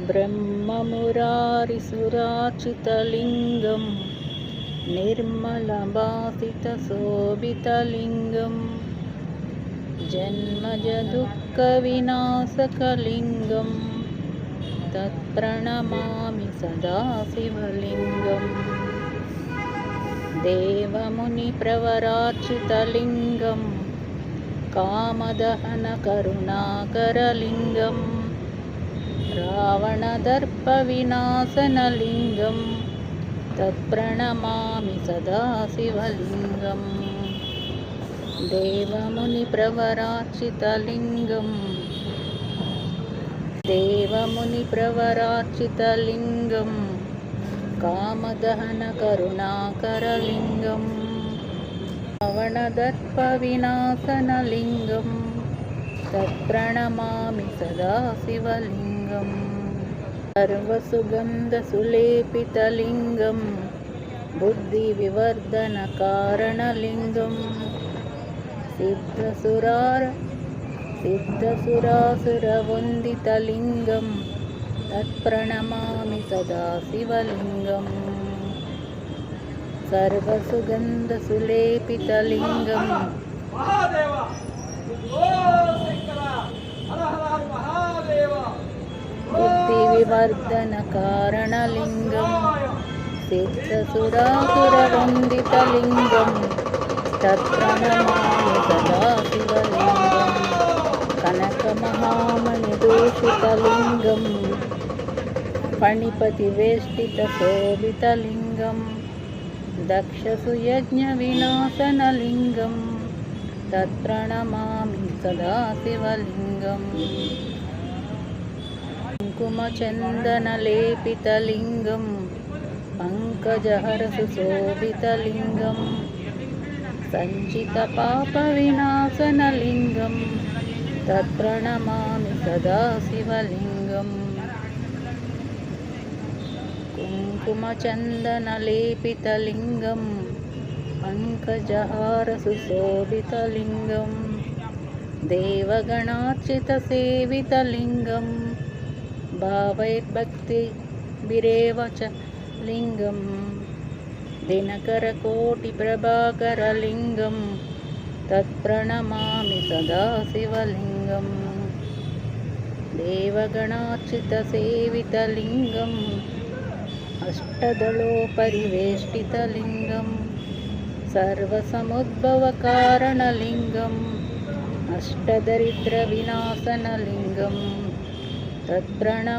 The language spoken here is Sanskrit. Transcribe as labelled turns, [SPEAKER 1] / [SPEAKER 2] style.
[SPEAKER 1] ब्रह्ममुरारिसुरार्चितलिङ्गं निर्मलभासितशोभितलिङ्गं जन्मजदुःखविनाशकलिङ्गं तत्प्रणमामि सदा शिवलिङ्गम् देवमुनिप्रवरार्चितलिङ्गं कामदहनकरुणाकरलिङ्गं रावणदर्पविनाशनलिङ्गं तत्प्रणमामि सदा शिवलिङ्गम् देवमुनिप्रवरार्चितलिङ्गं कामदहनकरुणाकरलिङ्गं रावणदर्पविनाशनलिङ्गं तत्प्रणमामि सदा शिवलिङ्गम् सर्वसुगन्धसुलेपितलिङ्गं बुद्धिविवर्धनकारणलिङ्गं सिद्धसुरासुरवन्दितलिङ्गं तत्प्रणमामि सदा शिवलिङ्गम् सर्वसुगन्धसुलेपितलिङ्गं बुद्धिविवर्धनकारणलिङ्गं सिद्धसुरासुरवन्दितलिङ्गं तत्प्रणमामि सदा शिवलिङ्गम् कनकमहामणिदूषितलिङ्गं फणिपतिवेष्टितशोभितलिङ्गं दक्षसुयज्ञविनाशनलिङ्गं तत्प्रणमामि सदा शिवलिङ्गम् कुङ्कुमचन्दनलेपितलिङ्गं पङ्कजहरसुशोभितलिङ्गं सञ्चितपापविनाशनलिङ्गं तत्प्रणमामि सदा शिवलिङ्गम् कुङ्कुमचन्दनलेपितलिङ्गं पङ्कजहारसुशोभितलिङ्गं देवगणार्चितसेवितलिङ्गं भावैर्भक्तिभिरेव च लिङ्गं दिनकरकोटिप्रभाकरलिङ्गं तत्प्रणमामि सदा शिवलिङ्गम् देवगणार्चितसेवितलिङ्गम् अष्टदलोपरिवेष्टितलिङ्गं सर्वसमुद्भवकारणलिङ्गम् अष्टदरिद्रविनाशनलिङ्गं तत्प्रणमामि